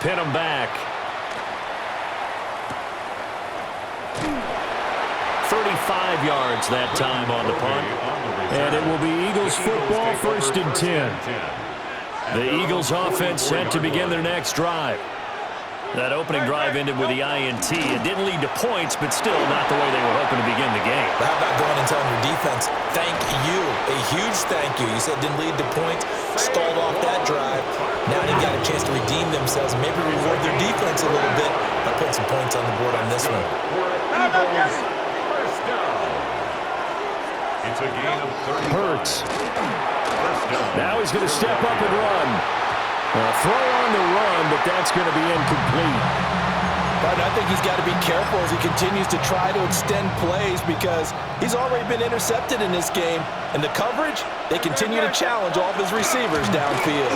pin them back. 35 yards that time on the punt. And it will be Eagles football, 1st and 10. The Eagles offense set to begin their next drive. That opening drive ended with the INT. It didn't lead to points, but still not the way they were hoping to begin the game. How about going and telling your defense, thank you, a huge thank you. You said it didn't lead to points, stalled off that drive. Now they've got a chance to redeem themselves, maybe reward their defense a little bit by putting some points on the board on this one. It's a gain of 30. Hurts. Now he's going to step up and run. Throw on the run, but that's going to be incomplete. But I think he's got to be careful as he continues to try to extend plays because he's already been intercepted in this game. And the coverage, they continue to challenge all of his receivers downfield.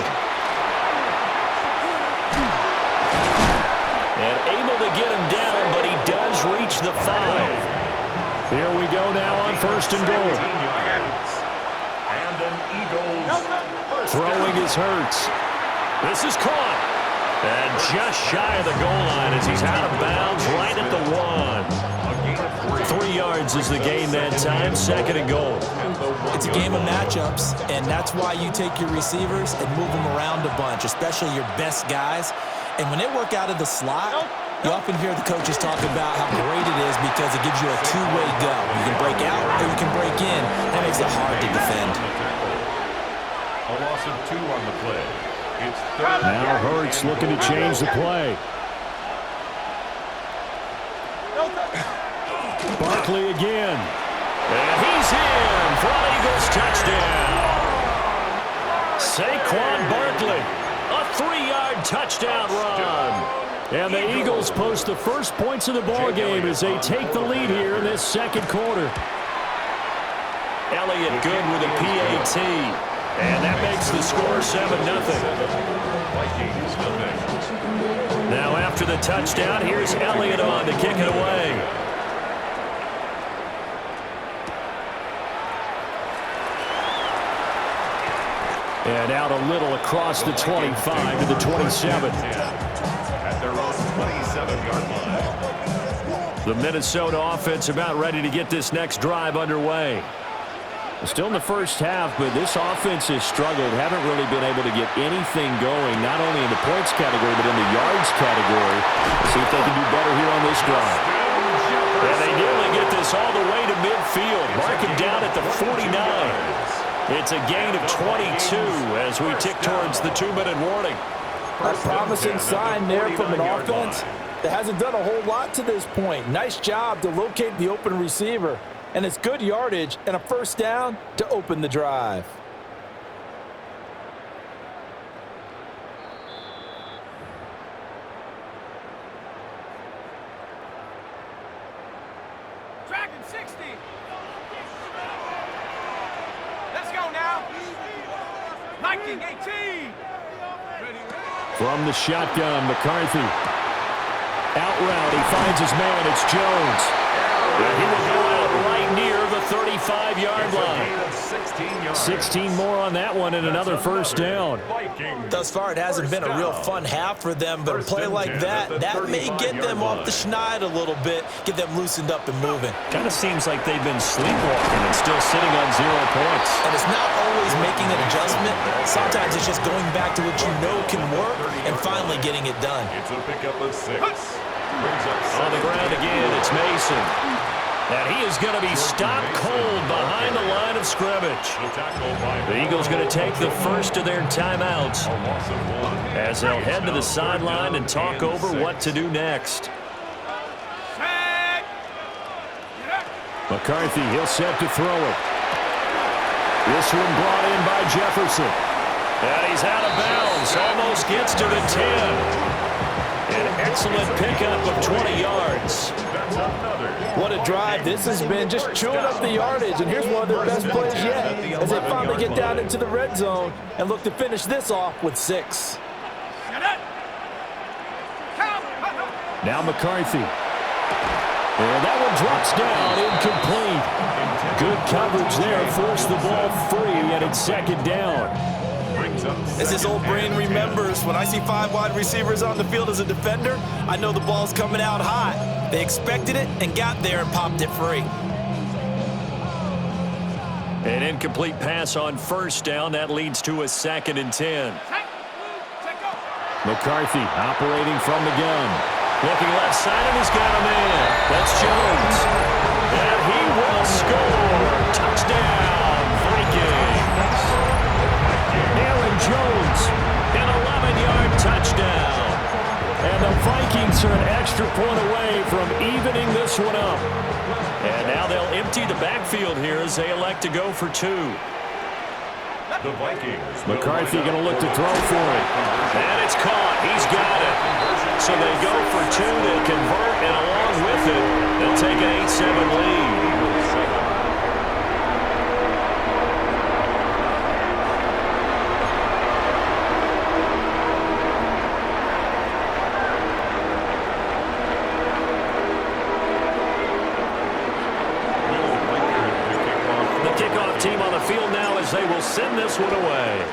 And able to get him down, but he does reach the 5. Here we go now on 1st and goal. And an Eagles throwing his Hurts. This is caught. And just shy of the goal line as he's out of bounds right at the 1. 3 yards is the gain that time, 2nd and goal. It's a game of matchups, and that's why you take your receivers and move them around a bunch, especially your best guys. And when they work out of the slot, you often hear the coaches talk about how great it is because it gives you a two-way go. You can break out or you can break in. That makes it hard to defend. A loss of 2 on the play. It's Now Hurts looking to change the play. Barkley again. And he's in for an Eagles touchdown. Saquon Barkley, a 3-yard touchdown run. And the Eagles post the first points of the ball game as they take the lead here in this 2nd quarter. Elliott good with a PAT. And that makes the score 7-0. Now after the touchdown, here's Elliott on to kick it away. And out a little across the 25 to the 27. at their own 27-yard line. The Minnesota offense about ready to get this next drive underway. Still in the first half, but this offense has struggled. Haven't really been able to get anything going, not only in the points category, but in the yards category. Let's see if they can do better here on this drive. And they nearly get this all the way to midfield. Mark him down at the 49. It's a gain of 22 as we tick towards the 2-minute warning. A promising sign there from an offense that hasn't done a whole lot to this point. Nice job to locate the open receiver. And it's good yardage and a first down to open the drive. Dragon 60. Let's go now. Viking 18. From the shotgun, McCarthy. Out route, he finds his man. It's Jones. And he will go out right near the 35-yard line. 16 more on that one and another first down. Thus far, it hasn't been a real fun half for them, but a play like that may get them off the schneid a little bit, get them loosened up and moving. Kind of seems like they've been sleepwalking and still sitting on 0 points. And it's not always making an adjustment. Sometimes it's just going back to what you know can work and finally getting it done. It's a pickup of 6. On the ground again, it's Mason. And he is going to be stopped cold behind the line of scrimmage. The Eagles going to take the first of their timeouts as they'll head to the sideline and talk over what to do next. McCarthy, he'll set to throw it. This one brought in by Jefferson. And he's out of bounds, almost gets to the 10. An excellent pickup of 20 yards. What a drive this has been, just chewing up the yardage, and here's one of their best plays yet as they finally get down into the red zone and look to finish this off with 6. Now McCarthy. And that one drops down, incomplete. Good coverage there, forced the ball free, and it's 2nd down. brings up As his old brain remembers, when I see 5 wide receivers on the field as a defender, I know the ball's coming out high. They expected it and got there and popped it free. An incomplete pass on first down. That leads to a 2nd and 10. McCarthy operating from the gun. Looking left side, and he's got a man. That's Jones. And he will score. Touchdown, Vikings. Aaron Jones, an 11-yard touchdown. And the Vikings are an extra point away from evening this one up. And now they'll empty the backfield here as they elect to go for 2. The Vikings. McCarthy going to look to throw for it. And it's caught. He's got it. So they go for 2. They convert, and along with it, they'll take an 8-7 lead. Team on the field now as they will send this one away.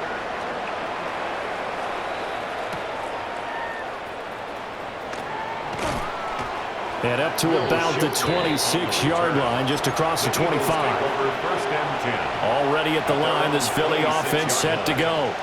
And up to about the 26-yard line, just across the 25. Already at the line, this Philly offense set to go.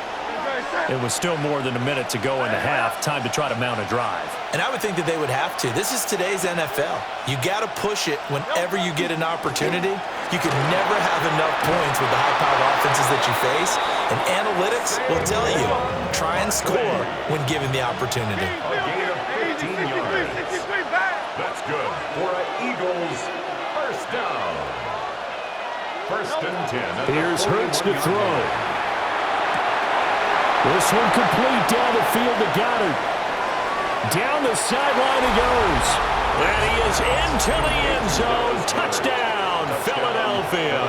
It was still more than a minute to go in the half. Time to try to mount a drive. And I would think that they would have to. This is today's NFL. You got to push it whenever you get an opportunity. You can never have enough points with the high-powered offenses that you face. And analytics will tell you, try and score when given the opportunity. A gain of 15 yards. That's good for an Eagles first down. 1st and 10. Here's Hurts to throw. This one complete down the field to Goddard. Down the sideline he goes. And he is into the end zone. Touchdown, Philadelphia.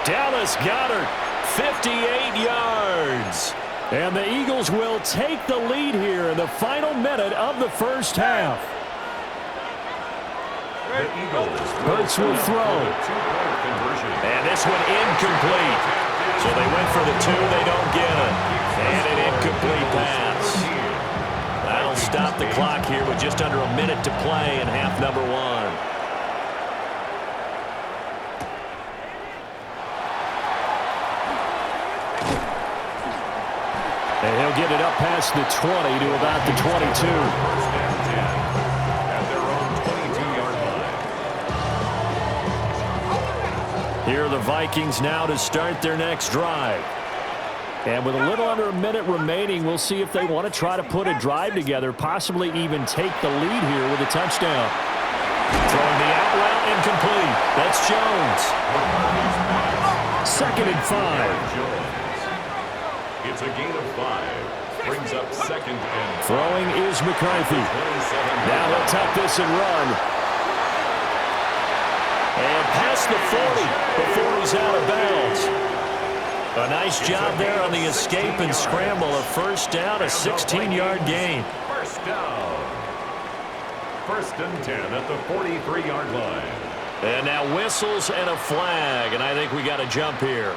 Dallas Goedert, 58 yards. And the Eagles will take the lead here in the final minute of the first half. The Eagles. Hurts will throw. And this one incomplete. So they went for the 2, they don't get it. And an incomplete pass. That'll stop the clock here with just under a minute to play in half number 1. And he'll get it up past the 20 to about the 22. 1st and 10 at their own 22-yard line. Here are the Vikings now to start their next drive. And with a little under a minute remaining, we'll see if they want to try to put a drive together, possibly even take the lead here with a touchdown. Throwing the out route incomplete. That's Jones. 2nd and 5. It's a gain of 5. Brings up 2nd and 5. Throwing is McCarthy. Now he'll tuck this and run. And past the 40 before he's out of bounds. A nice job there on the escape and scramble. A first down, a 16-yard gain. First down. 1st and 10 at the 43-yard line. And now whistles and a flag, and I think we got a jump here.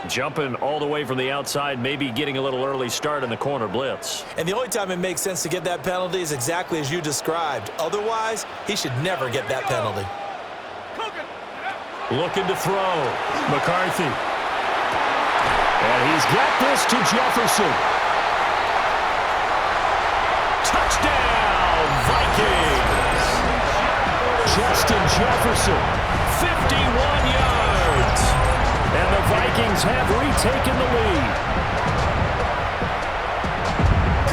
Jumping all the way from the outside, maybe getting a little early start in the corner blitz. And the only time it makes sense to get that penalty is exactly as you described. Otherwise, he should never get that penalty. Looking to throw. McCarthy. And he's got this to Jefferson. Touchdown, Vikings! Justin Jefferson. 51 yards. And the Vikings have retaken the lead.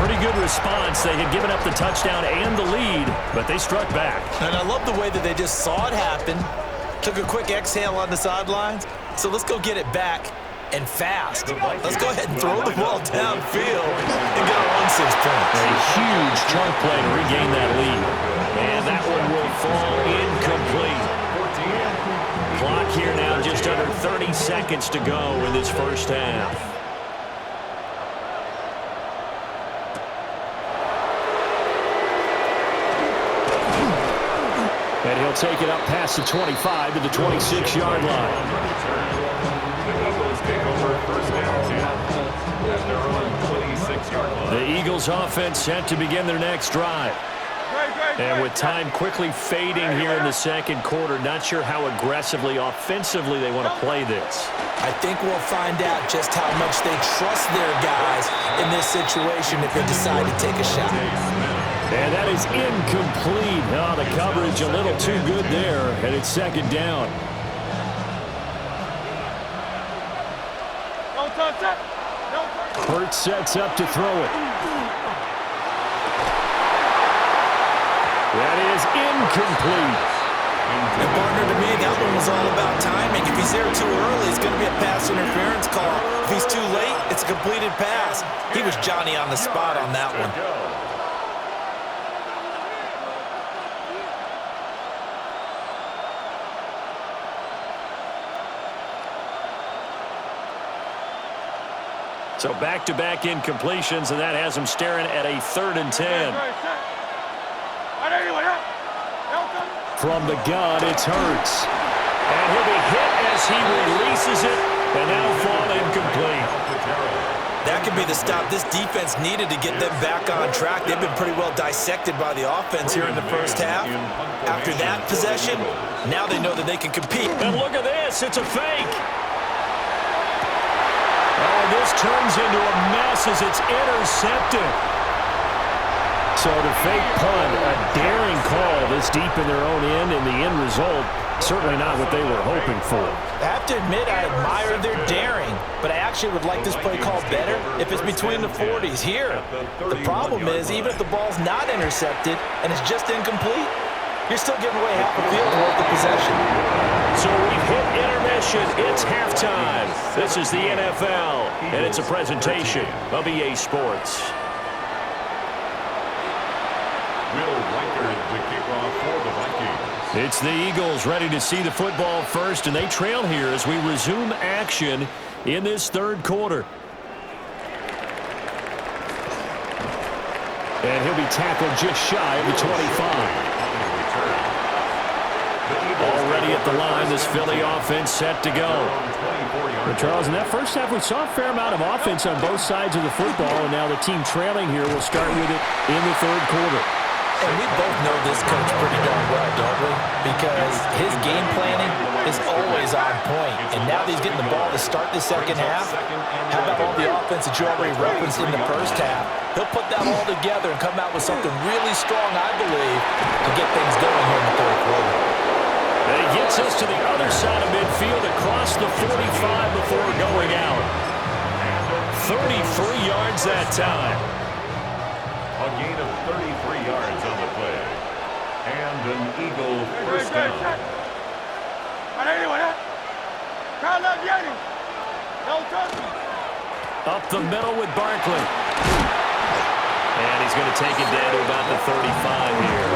Pretty good response. They had given up the touchdown and the lead, but they struck back. And I love the way that they just saw it happen, took a quick exhale on the sidelines. So let's go get it back and fast. Let's go ahead and throw the ball downfield and get our 6 points. A huge chunk play to regain that lead. And that one will fall incomplete. Clock here now just under 30 seconds to go in this first half. And he'll take it up past the 25 to the 26-yard line. The Eagles take over 1st and 10. Eagles offense set to begin their next drive. And with time quickly fading here in the second quarter, not sure how aggressively, offensively they want to play this. I think we'll find out just how much they trust their guys in this situation if they decide to take a shot. And that is incomplete. Oh, the coverage a little too good there, and it's second down. Hurts sets up to throw it. That is incomplete. And partner, to me, that one was all about timing. If he's there too early, it's going to be a pass interference call. If he's too late, it's a completed pass. He was Johnny on the spot on that one. So back-to-back incompletions, and that has him staring at a 3rd and 10. From the gun, it's Hurts. And he'll be hit as he releases it, and now fall incomplete. That could be the stop this defense needed to get them back on track. They've been pretty well dissected by the offense here in the first half. After that possession, now they know that they can compete. And look at this, it's a fake. Oh, this turns into a mess as it's intercepted. So the fake punt, a daring call this deep in their own end, and the end result, certainly not what they were hoping for. I have to admit, I admire their daring, but I actually would like this play called better if it's between the 40s. Here, the problem is, even if the ball's not intercepted and it's just incomplete, you're still giving away half the field worth of possession. So we've hit intermission. It's halftime. This is the NFL, and it's a presentation of EA Sports. It's the Eagles ready to see the football first, and they trail here as we resume action in this third quarter. And he'll be tackled just shy of the 25. Already at the line, this Philly offense set to go. But Charles, in that first half, we saw a fair amount of offense on both sides of the football, and now the team trailing here will start with it in the third quarter. And we both know this coach pretty darn well, don't we? Because his game planning is always on point. And now that he's getting the ball to start the second half, how about all the offense that you already referenced in the first half? He'll put that all together and come out with something really strong, I believe, to get things going here in the third quarter. And he gets us to the other side of midfield across the 45 before going out. 33 yards that time. A gain of 33 yards on the play. And an Eagle first down. Up the middle with Barkley. And he's going to take it down to about the 35 here.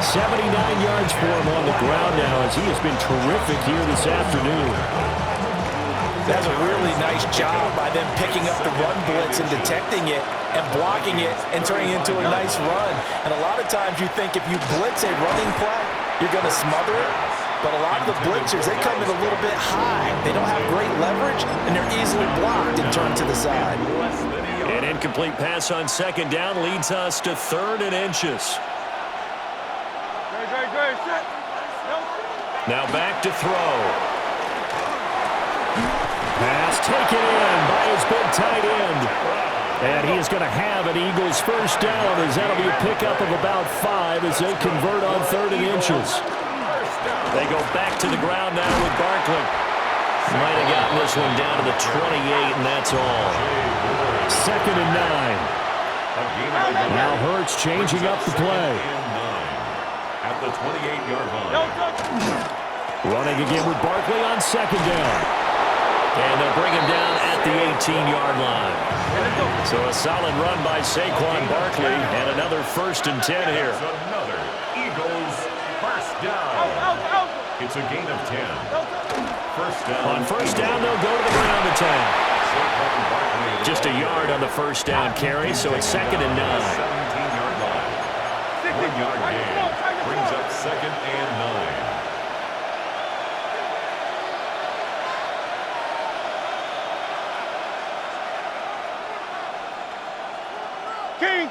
79 yards for him on the ground now as he has been terrific here this afternoon. That's a really nice job by them picking up the run blitz and detecting it and blocking it and turning it into a nice run. And a lot of times you think if you blitz a running play, you're going to smother it. But a lot of the blitzers, they come in a little bit high. They don't have great leverage, and they're easily blocked and turned to the side. An incomplete pass on second down leads us to 3rd and inches. Now back to throw. Pass taken in by his big tight end. And he is going to have an Eagles first down as that'll be a pickup of about 5 as they convert on 3rd and inches. They go back to the ground now with Barkley. Might have gotten this one down to the 28, and that's all. 2nd and 9. Now Hurts changing up the play. At the 28-yard line. Running again with Barkley on 2nd down. And they'll bring him down at the 18-yard line. So a solid run by Saquon Barkley and another 1st and 10 here. Another Eagles first down. It's a gain of 10. First down. On first down, they'll go to the ground attack. Just a yard on the first down carry, so it's 2nd and 9. 17-yard line. 1-yard gain. Brings up 2nd and 9.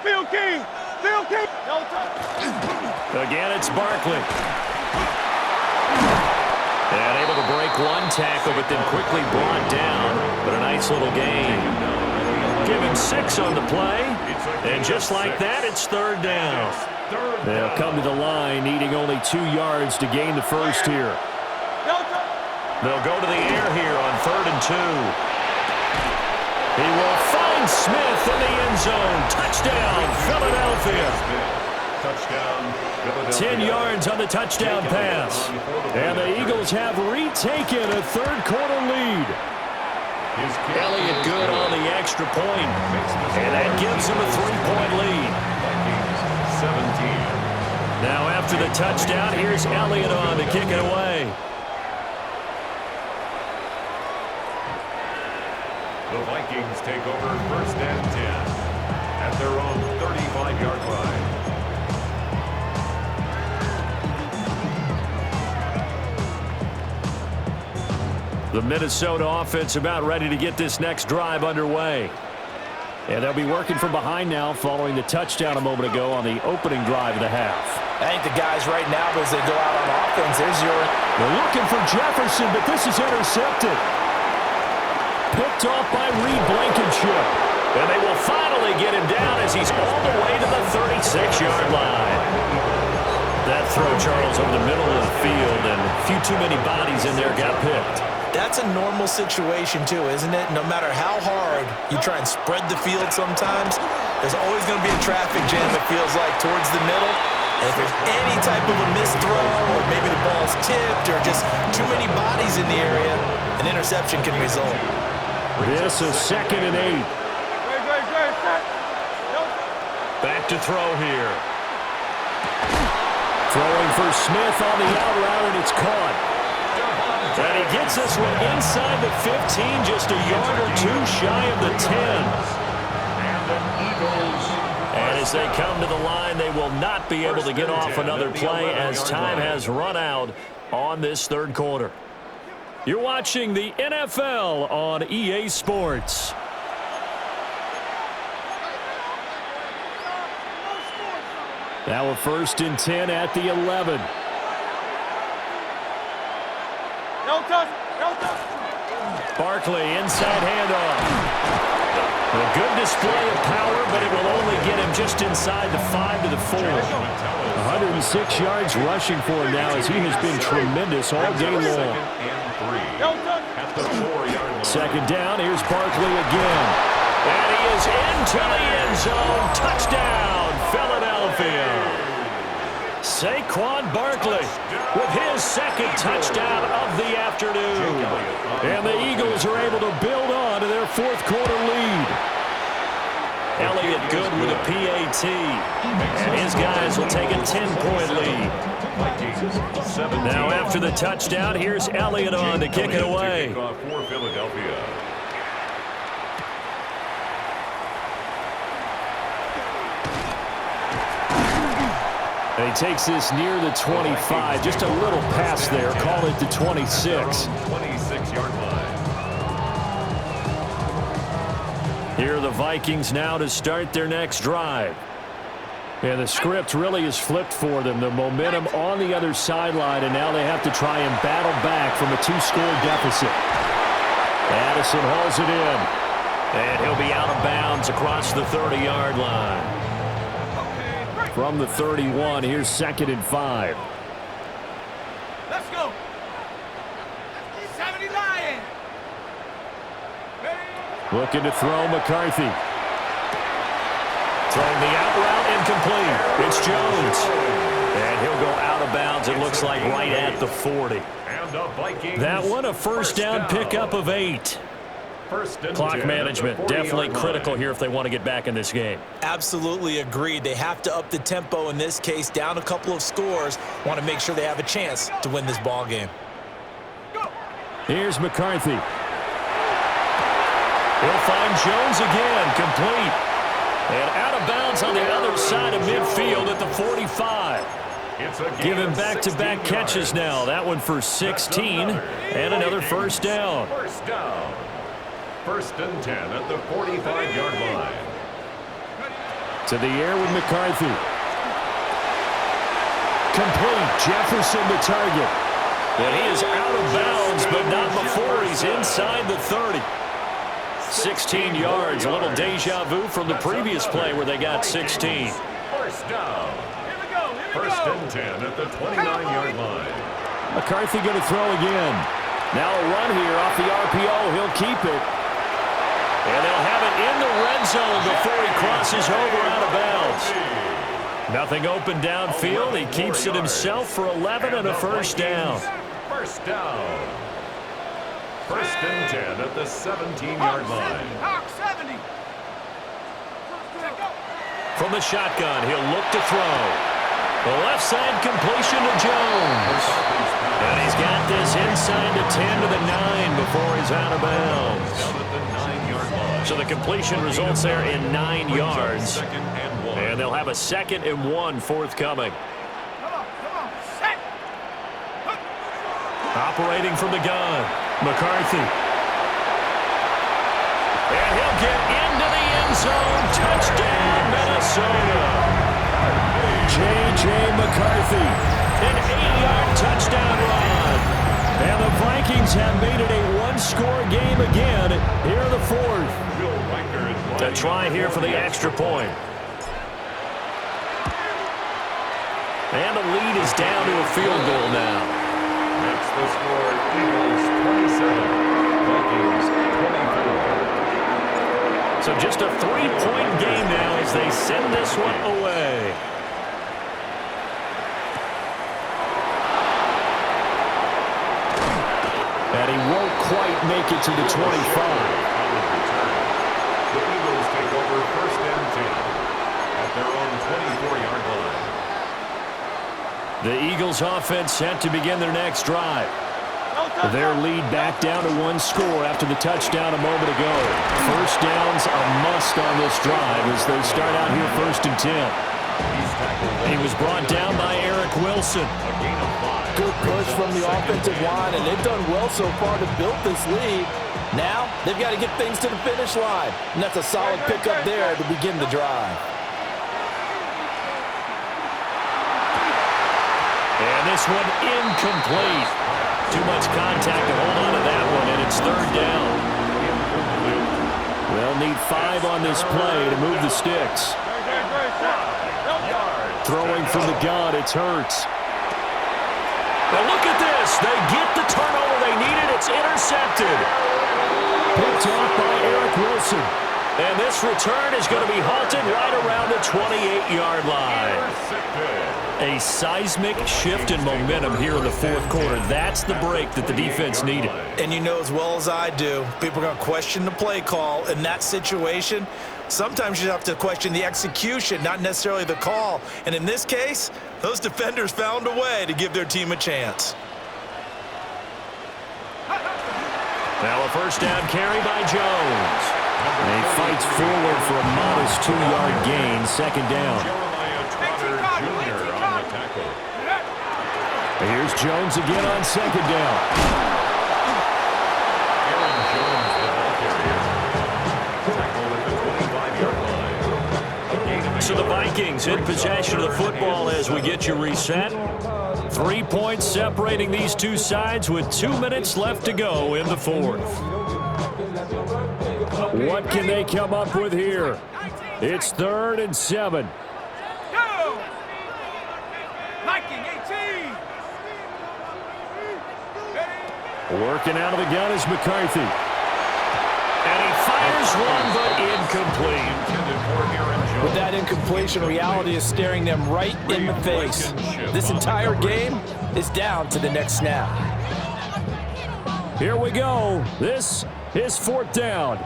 Field King. Field King. Again, it's Barkley. And able to break one tackle, but then quickly brought down. But a nice little gain. Give him 6 on the play. And just like that, it's third down. They'll come to the line, needing only 2 yards to gain the first here. They'll go to the air here on 3rd and 2. He will find Smith in the end zone. Touchdown, Philadelphia. Touchdown, Philadelphia. 10 yards on the touchdown pass. And the Eagles have retaken a third-quarter lead. Elliott good on the extra point. And that gives him a 3-point lead. 17. Now after the touchdown, here's Elliott on to kick it away. The Vikings take over 1st and 10 at their own 35-yard line. The Minnesota offense about ready to get this next drive underway. And they'll be working from behind now following the touchdown a moment ago on the opening drive of the half. I think the guys right now, as they go out on offense, They're looking for Jefferson, but this is intercepted. Picked off by Reed Blankenship. And they will finally get him down as he's all the way to the 36-yard line. That throw, Charles, over the middle of the field, and a few too many bodies in there got picked. That's a normal situation, too, isn't it? No matter how hard you try and spread the field sometimes, there's always going to be a traffic jam, it feels like, towards the middle. And if there's any type of a missed throw, or maybe the ball's tipped, or just too many bodies in the area, an interception can result. This is 2nd and 8. Back to throw here. Throwing for Smith on the out route, and it's caught. And he gets this one inside the 15, just a yard or 2 shy of the 10. And as they come to the line, they will not be able to get off another play as time has run out on this third quarter. You're watching the NFL on EA Sports. Now a 1st and 10 at the 11. Barkley, inside handoff. A good display of power, but it will only get him just inside the 5 to the 4. 106 yards rushing for him now as he has been tremendous all day long. 2nd down, here's Barkley again. And he is into the end zone. Touchdown, Philadelphia. Saquon Barkley with his 2nd touchdown of the afternoon. And the Eagles are able to build on to their 4th quarter lead. Elliott good with a PAT. And his guys will take a 10-point lead. Now after the touchdown, here's Elliott on to kick it away. For Philadelphia. And he takes this near the 25. Just a little pass there. Call it the 26. 26-yard line. Here are the Vikings now to start their next drive. And the script really is flipped for them. The momentum on the other sideline, and now they have to try and battle back from a 2-score deficit. Addison hauls it in. And he'll be out of bounds across the 30-yard line. From the 31, here's 2nd and 5. Let's go. 79. Looking to throw McCarthy. Throwing the out route incomplete. It's Jones. And he'll go out of bounds, it looks like, right at the 40. That one a first down pickup of 8. Clock management definitely critical here if they want to get back in this game. Absolutely agreed. They have to up the tempo in this case, down a couple of scores. Want to make sure they have a chance to win this ball game. Here's McCarthy. He'll find Jones again, complete. And out of bounds on the other side of midfield at the 45. Give him back-to-back catches now. That one for 16 and another first down. First down. 1st and 10 at the 45-yard line. To the air with McCarthy. Complete. Jefferson the target. And he is out of bounds, but not before he's inside the 30. 16 yards, a little deja vu from the previous play where they got 16. First down. First and 10 at the 29-yard line. McCarthy going to throw again. Now a run here off the RPO. He'll keep it. And they'll have it in the red zone before he crosses over out of bounds. Nothing open downfield. He keeps it himself for 11 and a first down. First down. First and 10 at the 17-yard line. From the shotgun, he'll look to throw. The left side completion to Jones. And he's got this inside the 10 to the 9 before he's out of bounds. So the completion results there in 9 yards. And they'll have a 2nd and 1 forthcoming. Operating from the gun, McCarthy. And he'll get into the end zone. Touchdown, Minnesota. J.J. McCarthy. An 8-yard touchdown run. And the Vikings have made it a one-score game again here in the 4th. A try here for the extra point. And the lead is down to a field goal now. Makes the score Eagles 27, Vikings 24. So just a 3-point game now as they send this one away. And he won't quite make it to the 25. The Eagles take over first and 10 at their own 24-yard line. The Eagles offense set to begin their next drive. Their lead back down to 1 score after the touchdown a moment ago. First down's a must on this drive as they start out here first and 10. He was brought down by Eric Wilson. Good push from the offensive line, and they've done well so far to build this lead. Now, they've got to get things to the finish line, and that's a solid pickup there to begin the drive. And this one incomplete. Too much contact to hold on to that one, and it's 3rd down. They'll need 5 on this play to move the sticks. Throwing from the gun, it's Hurts. Now look at this. They get the turnover they needed. It's intercepted. Picked off by Eric Wilson. And this return is going to be halted right around the 28-yard line. A seismic shift in momentum here in the 4th quarter. That's the break that the defense needed. And you know as well as I do, people are going to question the play call in that situation. Sometimes you have to question the execution, not necessarily the call. And in this case, those defenders found a way to give their team a chance. Now a first down carry by Jones. And he fights forward for a modest 2-yard gain, 2nd down. Here's Jones again on 2nd down. So the Vikings in possession of the football as we get you reset. 3 points separating these two sides with 2 minutes left to go in the 4th. What can they come up with here? It's 3rd and 7. Working out of the gun is McCarthy. And he fires one, but incomplete. With that incompletion, reality is staring them right in the face. This entire game is down to the next snap. Here we go. This is 4th down.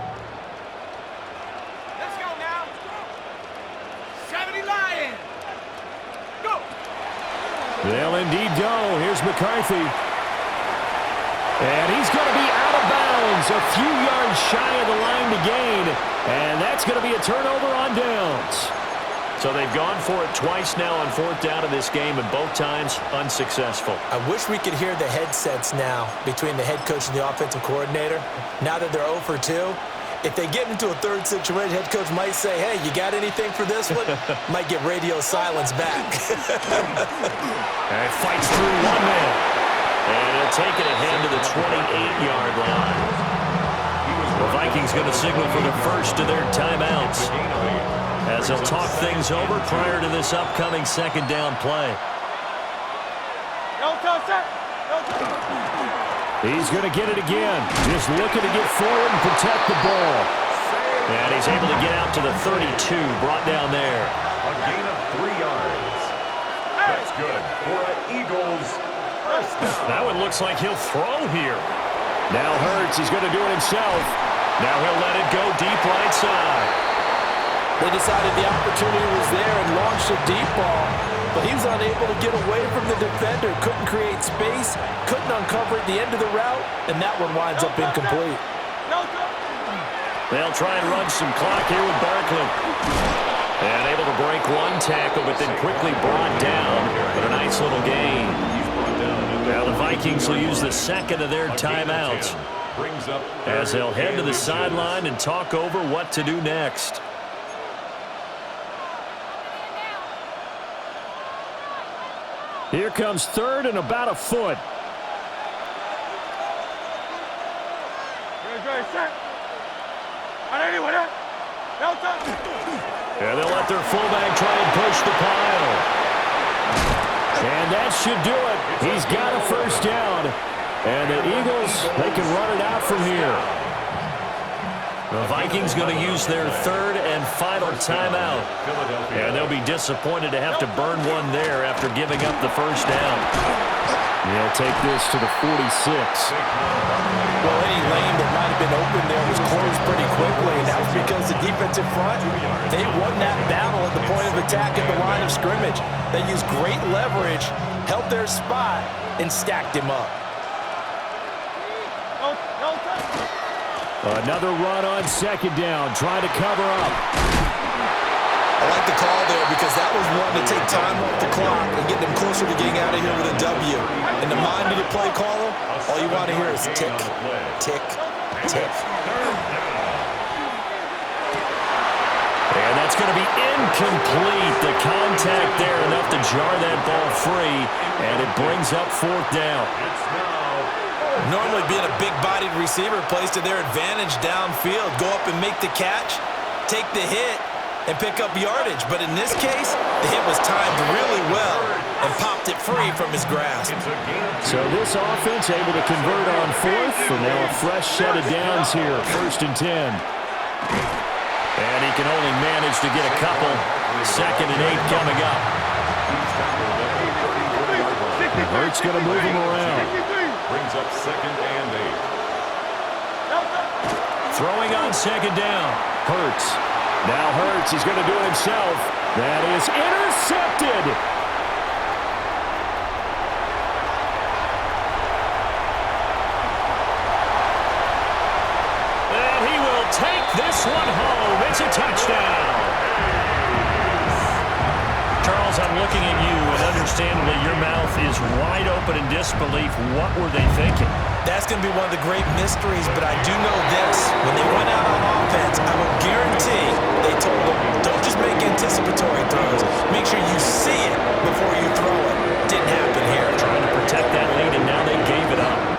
Let's go now. 70 Lions. Go. They'll indeed go. Here's McCarthy. And he's going to be out of bounds, a few yards shy of the line to gain. And that's going to be a turnover on downs. So they've gone for it twice now on 4th down in this game, and both times unsuccessful. I wish we could hear the headsets now between the head coach and the offensive coordinator. Now that they're 0 for 2, If they get into a third situation, head coach might say, hey, you got anything for this one? Might get radio silence back. And fights through one man. And he'll take it ahead to the 28-yard line. The Vikings going to signal for the first of their timeouts as they'll talk things over prior to this upcoming second down play. He's going to get it again. Just looking to get forward and protect the ball. And he's able to get out to the 32, brought down there. A gain of 3 yards. That's good for an Eagles first down. That one looks like he'll throw here. Now Hurts, he's going to do it himself. Now he'll let it go deep right side. They decided the opportunity was there and launched a deep ball, but he was unable to get away from the defender, couldn't create space, couldn't uncover at the end of the route, and that one winds up incomplete. They'll try and run some clock here with Barkley. And able to break one tackle, but then quickly brought down. But a nice little gain. Now the Vikings will use the second of their timeouts as they'll head to the sideline and talk over what to do next. Here comes third and about a foot. And they'll let their fullback try and push the pile. And that should do it. He's got a first down. And the Eagles, they can run it out from here. The Vikings going to use their third and final timeout. And they'll be disappointed to have to burn one there after giving up the first down. They'll take this to the 46. Well, any lane that might have been open there was closed pretty quickly, and that was because the defensive front, they won that battle at the point of attack at the line of scrimmage. They used great leverage, held their spot, and stacked him up. Another run on second down, trying to cover up. I like the call there because that was one to take time off the clock and get them closer to getting out of here with a W. And the minded play caller, all you want to hear is tick, tick, tick. And that's going to be incomplete. The contact there enough to jar that ball free, and it brings up fourth down. Normally being a big-bodied receiver plays to their advantage downfield. Go up and make the catch, take the hit, and pick up yardage. But in this case, the hit was timed really well and popped it free from his grasp. So this offense able to convert on fourth, for now a fresh set of downs here, 1st and 10. And he can only manage to get a couple. 2nd and 8 coming up. Hurts going to move him around. Brings up 2nd and 8. Throwing on second down. Hurts. Now Hurts, he's going to do it himself. That is intercepted. And he will take this one home. It's a touchdown. Charles, I'm looking at you, and understandably your mouth is wide open in disbelief. What were they thinking? That's going to be one of the great mysteries, but I do know this. When they went out on offense, I will guarantee they told them, don't just make anticipatory throws. Make sure you see it before you throw it. Didn't happen here. Trying to protect that lead, and now they gave it up.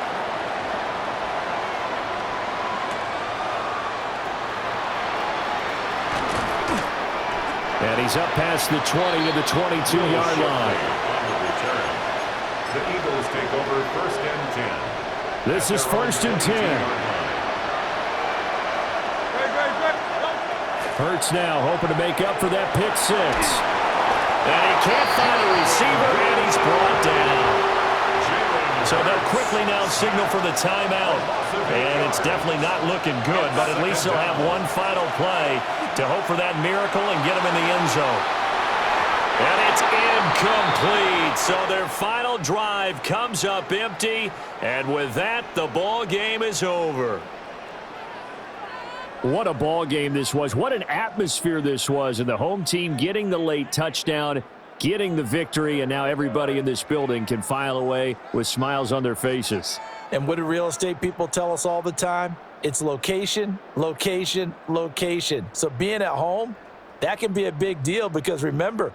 And he's up past the 20 to the 22-yard line. The Eagles take over 1st and 10. This is 1st and 10. Hurts now hoping to make up for that pick six. And he can't find a receiver, and he's brought down. So they'll quickly now signal for the timeout. And it's definitely not looking good, but at least they'll have one final play to hope for that miracle and get him in the end zone. And it's incomplete. So their final drive comes up empty. And with that, the ball game is over. What a ball game this was. What an atmosphere this was. And the home team getting the late touchdown, getting the victory, and now everybody in this building can file away with smiles on their faces. And what do real estate people tell us all the time? It's location, location, location. So being at home, that can be a big deal because remember,